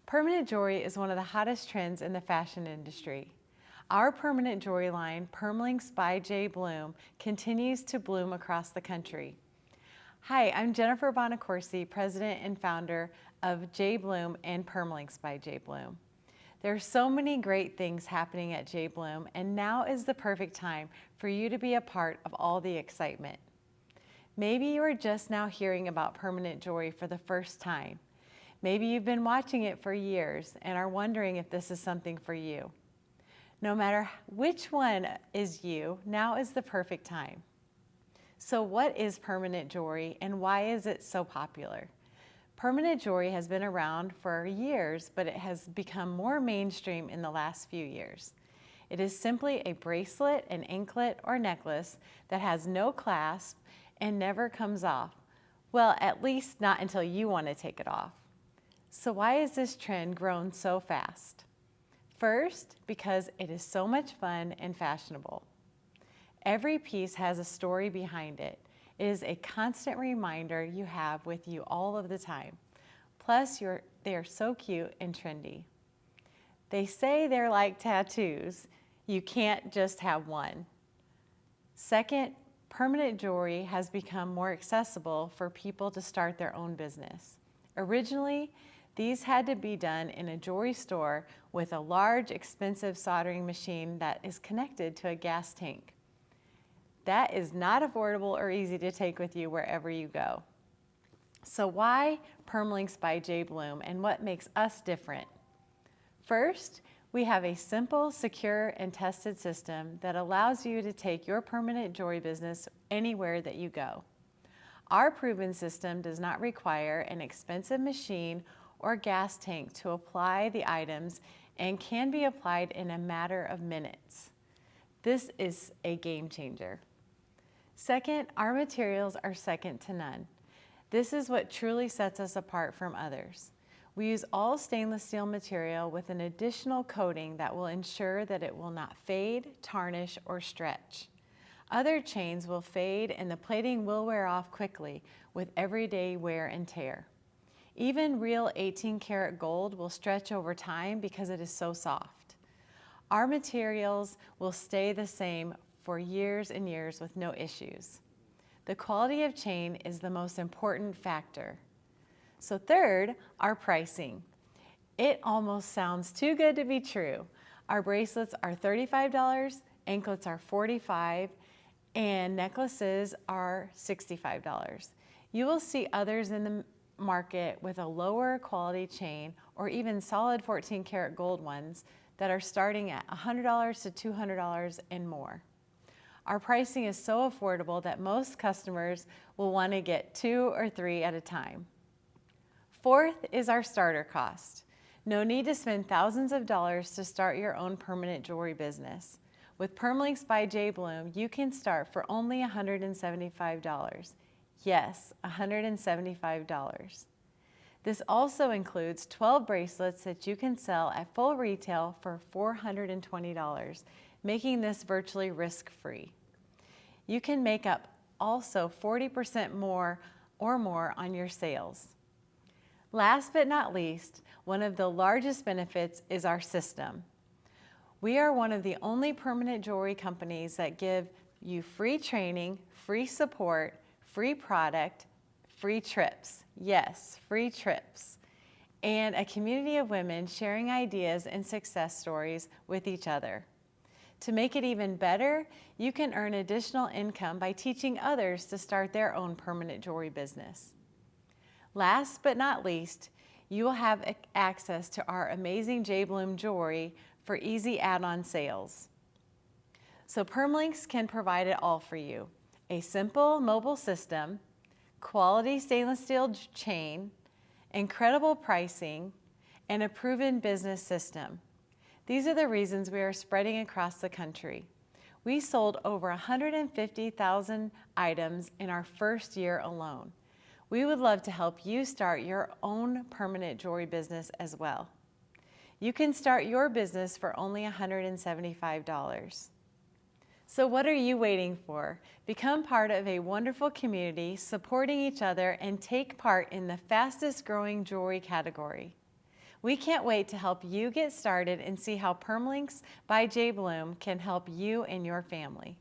Permanent jewelry is one of the hottest trends in the fashion industry. Our permanent jewelry line, Permalinx by JBloom, continues to bloom across the country. Hi, I'm Jennifer Bonacorsi, President and founder of JBloom and Permalinx by JBloom. There are so many great things happening at JBloom, and now is the perfect time for you to be a part of all the excitement. Maybe you are just now hearing about permanent jewelry for the first time. Maybe you've been watching it for years and are wondering if this is something for you. No matter which one is you, now is the perfect time. So what is permanent jewelry and why is it so popular? Permanent jewelry has been around for years, but it has become more mainstream in the last few years. It is simply a bracelet, an anklet, or necklace that has no clasp and never comes off. Well, at least not until you want to take it off. So why has this trend grown so fast? First, because it is so much fun and fashionable. Every piece has a story behind it. It is a constant reminder you have with you all of the time. Plus, they are so cute and trendy. They say they're like tattoos. You can't just have one. Second, permanent jewelry has become more accessible for people to start their own business. Originally, these had to be done in a jewelry store with a large, expensive soldering machine that is connected to a gas tank. That is not affordable or easy to take with you wherever you go. So why Permalinx by JBloom and what makes us different? First, we have a simple, secure, and tested system that allows you to take your permanent jewelry business anywhere that you go. Our proven system does not require an expensive machine or gas tank to apply the items and can be applied in a matter of minutes. This is a game changer. Second, our materials are second to none. This is what truly sets us apart from others. We use all stainless steel material with an additional coating that will ensure that it will not fade, tarnish, or stretch. Other chains will fade and the plating will wear off quickly with everyday wear and tear. Even real 18-karat gold will stretch over time because it is so soft. Our materials will stay the same for years and years with no issues. The quality of chain is the most important factor. So third, our pricing. It almost sounds too good to be true. Our bracelets are $35, anklets are $45, and necklaces are $65. You will see others in the market with a lower quality chain or even solid 14-karat gold ones that are starting at $100 to $200 and more. Our pricing is so affordable that most customers will want to get 2 or 3 at a time. Fourth is our starter cost. No need to spend thousands of dollars to start your own permanent jewelry business. With Permalinx by JBloom, you can start for only $175. Yes, $175. This also includes 12 bracelets that you can sell at full retail for $420, making this virtually risk-free. You can make up also 40% more or more on your sales. Last but not least, one of the largest benefits is our system. We are one of the only permanent jewelry companies that give you free training, free support, free product, free trips. Yes, free trips. And a community of women sharing ideas and success stories with each other. To make it even better, you can earn additional income by teaching others to start their own permanent jewelry business. Last but not least, you will have access to our amazing JBloom jewelry for easy add-on sales. So Permalinx can provide it all for you. A simple mobile system, quality stainless steel chain, incredible pricing, and a proven business system. These are the reasons we are spreading across the country. We sold over 150,000 items in our first year alone. We would love to help you start your own permanent jewelry business as well. You can start your business for only $175. So what are you waiting for? Become part of a wonderful community, supporting each other, and take part in the fastest growing jewelry category. We can't wait to help you get started and see how Permalinx by JBloom can help you and your family.